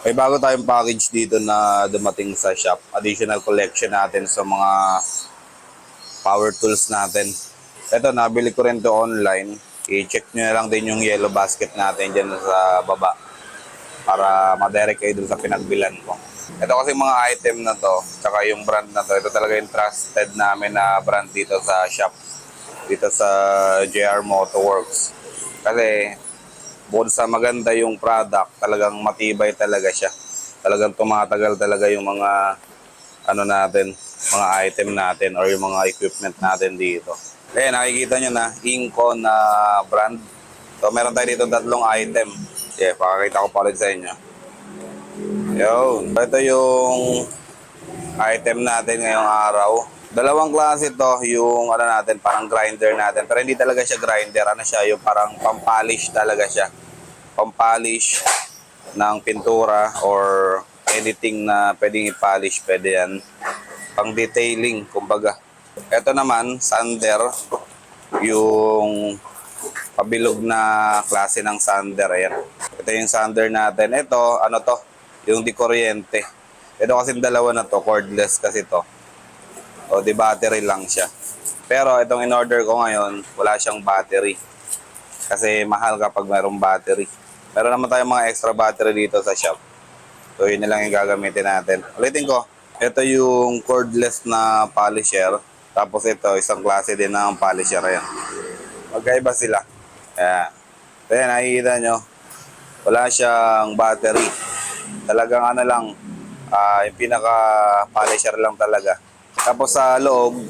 May bago tayong package dito na dumating sa shop. Additional collection natin sa mga power tools natin. Ito, nabili ko rin to online. I-check nyo na lang din yung yellow basket natin dyan sa baba para madirect kayo dun sa pinagbilan ko. Ito kasi mga item na to, tsaka yung brand na to, ito talaga yung trusted namin na brand dito sa shop. Dito sa JR Motorworks. Kasi bukod sa maganda yung product, talagang matibay talaga siya. Talagang tumatagal talaga yung mga ano natin, mga item natin or yung mga equipment natin dito. Kaya nakikita nyo na, Inco na brand. So meron tayo dito tatlong item. Yeah, pakakita ko pa ulit sa inyo. Yun. Ito yung item natin ngayong araw. Dalawang klase to, yung ano natin, parang grinder natin. Pero hindi talaga siya grinder, ano siya, yung parang pampalish talaga siya. Pampalish ng pintura or anything na pwedeng i-polish, pwede yan. Pang detailing, kumbaga. Ito naman, sander, yung pabilog na klase ng sander. Ayan. Ito yung sander natin. Ito, ano to, yung di kuryente. Ito kasi dalawa na to, cordless kasi to. O di battery lang siya. Pero itong in-order ko ngayon, wala siyang battery. Kasi mahal kapag mayroong battery. Meron naman tayong mga extra battery dito sa shop. So yun na lang yung gagamitin natin. Ulitin ko, ito yung cordless na polisher. Tapos ito, isang klase din ng polisher. Ayan. Magkaiba sila. Ayan. Ayan, nakikita nyo. Wala siyang battery. Talagang ano lang, yung pinaka-polisher lang talaga. Tapos sa loob,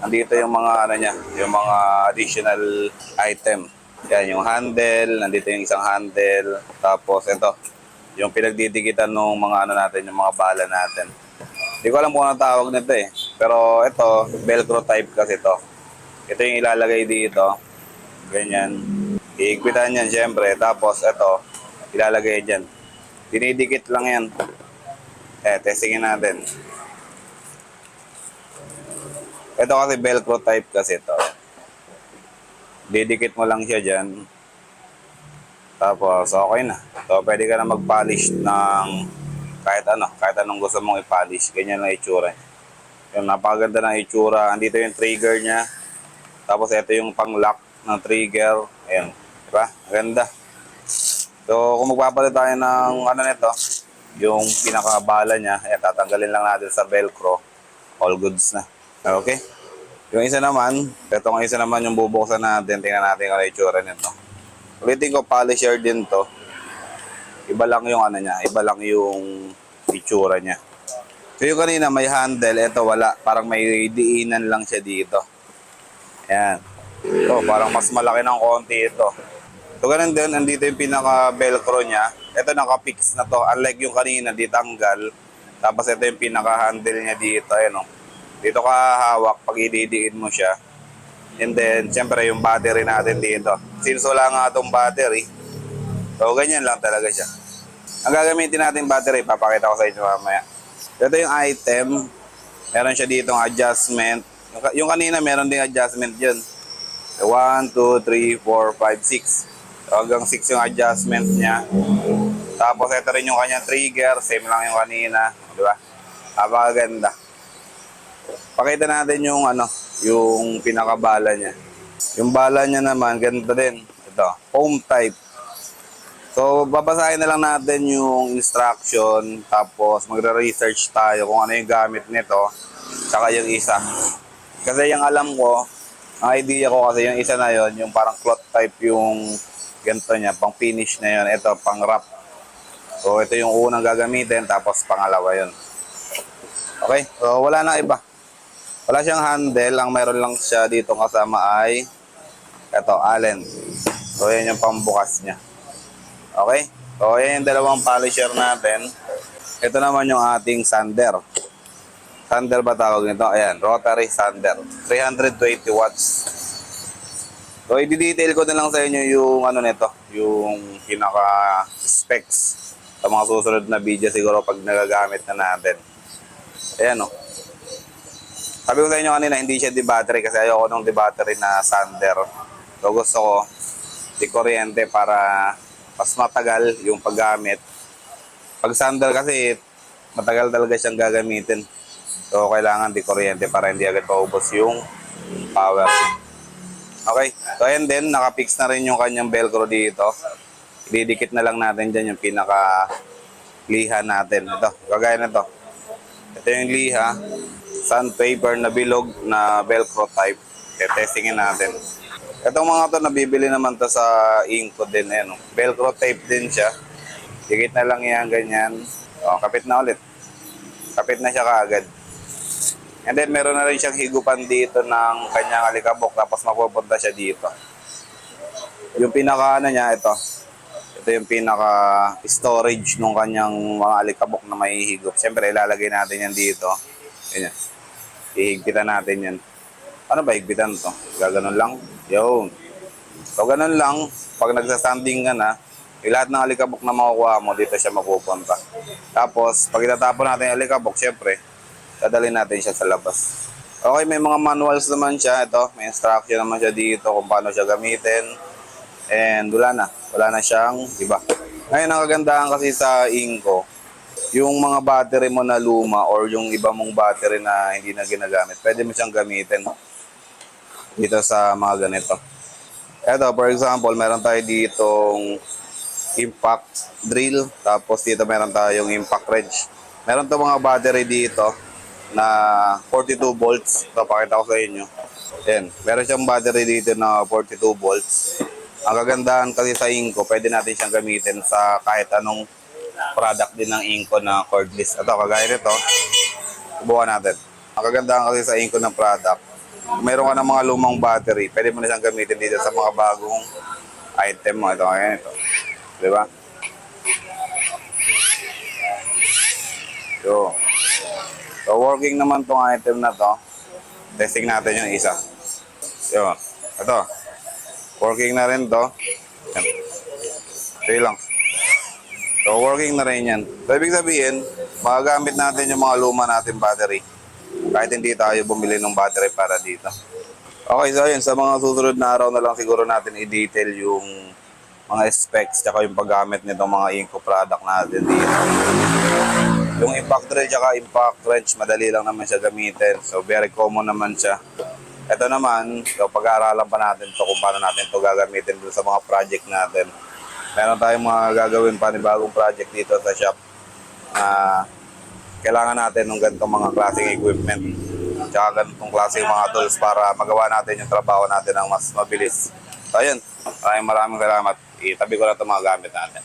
andito yung mga ano niya, yung mga additional item. Yan, yung handle, nandito yung isang handle. Tapos ito, yung pinagdidikitan ng mga ano natin, yung mga bala natin. Hindi ko alam kung ano tawag nito eh. Pero ito, velcro type kasi ito. Ito yung ilalagay dito. Ganyan. Iigpitan yan syempre. Tapos ito, ilalagay dyan. Dinidikit lang yan. Testingin natin. Ito kasi velcro type kasi ito. Didikit mo lang siya dyan. Tapos okay na. So pwede ka na mag-polish ng kahit anong gusto mong i-polish. Ganyan ang itsura niya. Yung napakaganda ng itsura. Andito yung trigger niya. Tapos ito yung pang-lock ng trigger. Ayan. Diba? Ganda. So kung magpapalit tayo ng ano nito, yung pinakabala niya, ayan, tatanggalin lang natin sa velcro. All goods na. Okay? Yung isa naman, itong isa naman yung bubuksan natin. Tingnan natin kung ano itsura nito. Ulitin ko, polisher din to. Iba lang yung ano niya, iba lang yung itsura niya. So yung kanina may handle, ito wala. Parang may diinan lang siya dito. Ayan. So parang mas malaki ng konti ito. So ganun din, andito yung pinaka-velcro niya. Ito naka-fix na to. Unlike yung kanina, di tanggal. Tapos ito yung pinaka-handle niya dito. Ayan o. Dito ka hawak pag ididiin mo siya. And then, siyempre yung battery natin dito. Since wala nga itong battery, so ganyan lang talaga siya. Ang gagamitin natin battery, papakita ko sa inyo mamaya. Ito yung item. Meron siya ditong adjustment. Yung kanina meron ding adjustment dyan. 1, 2, 3, 4, 5, 6. So hanggang 6 yung adjustment niya. Tapos ito rin yung kanyang trigger. Same lang yung kanina. Diba? Napakaganda. Pakita natin yung ano, yung pinakabala niya. Yung bala niya naman, ganito din. Ito, foam type. So, babasahin na lang natin yung instruction, tapos magre-research tayo kung ano yung gamit nito, tsaka yung isa. Kasi yung alam ko, ang idea ko kasi yung isa na yon, yung parang cloth type yung ganito niya, pang finish na yon. Ito, pang wrap. So, ito yung unang gagamitin, tapos pangalawa yon. Okay, so wala na iba. Wala siyang handle, ang mayroon lang siya dito kasama ay ito, Allen. So, yan yung pambukas niya. Okay? So, yan yung dalawang polisher natin. Ito naman yung ating sander. Sander ba tawag nito? Ayan, rotary sander. 320 watts. So, i-detail ko na lang sa inyo yung ano nito, yung pinaka-specs sa mga susunod na video siguro pag nagagamit na natin. Ayan o. Sabi ko sa inyo kanina, hindi siya di-battery kasi ayoko nung di-battery na sander. So gusto ko, di kuryente para mas matagal yung paggamit. Pag sandal kasi, matagal talaga siyang gagamitin. So, kailangan di kuryente para hindi agad paubos yung power. Okay. So, and then, nakapix na rin yung kanyang velcro dito. Didikit na lang natin dyan yung pinaka liha natin. Ito, kagaya na to. Ito yung liha. Sandpaper na bilog na velcro type. Testingin natin. Itong mga to, nabibili naman to sa Inco din. Ayan, oh. Velcro tape din siya. Dikit na lang yan, ganyan. O, kapit na ulit. Kapit na siya kaagad. And then, meron na rin siyang higupan dito ng kanyang alikabok. Tapos mapupunta siya dito. Yung pinaka ano niya, ito. Ito yung pinaka storage ng kanyang mga alikabok na may higop. Siyempre, ilalagay natin yan dito. Ganyan. Ihigpitan natin yan. Ano ba higpitan to? Gaganon lang. Yun. So, ganun lang. Pag nagsastanding ka na, yung lahat ng alikabok na makukuha mo, dito siya mapupunta. Tapos, pag itatapon natin yung alikabok, syempre, dadalhin natin siya sa labas. Okay, may mga manuals naman siya. Ito, may instruction naman siya dito kung paano siya gamitin. And wala na. Wala na siyang iba. Ngayon, ang kagandahan kasi sa Inco, yung mga battery mo na luma or yung iba mong battery na hindi na ginagamit, pwede mo siyang gamitin dito sa mga ganito. Ito, for example, meron tayo ditong impact drill. Tapos dito meron tayong impact wrench. Meron to mga battery dito na 42 volts. Ito, pakita ko sa inyo. Yan. Meron siyang battery dito na 42 volts. Ang kagandahan kasi sa Inco, pwede natin siyang gamitin sa kahit anong product din ng Inco na cordless. Ito, kagaya nito. Subukan natin. Ang kagandahan kasi sa Inco ng product, kung meron ka ng mga lumang battery, pwede mo na siyang gamitin dito sa mga bagong item mo. Ito, kaya ito. Diba? So, working naman tong item na to. Testing natin yung isa. Yun. Ito. Working na rin to. Yan. Okay lang. So, working na rin yan. So, ibig sabihin, magagamit natin yung mga luma natin battery. Kahit hindi tayo bumili ng battery para dito. Okay, so yun. Sa mga susunod na araw na lang siguro natin i-detail yung mga specs tsaka yung paggamit nitong mga Inco product natin dito. Yung impact drill tsaka impact wrench, madali lang naman siya gamitin. So, very common naman siya. Ito naman, so pag-aaralan pa natin to kung paano natin to gagamitin dun sa mga project natin. Meron tayong mga gagawin panibagong project dito sa shop na kailangan natin ng ganitong mga klaseng equipment tsaka ganitong klaseng mga tools para magawa natin yung trabaho natin ng mas mabilis. So, ayun. Maraming salamat. Itabi ko na itong mga gamit natin.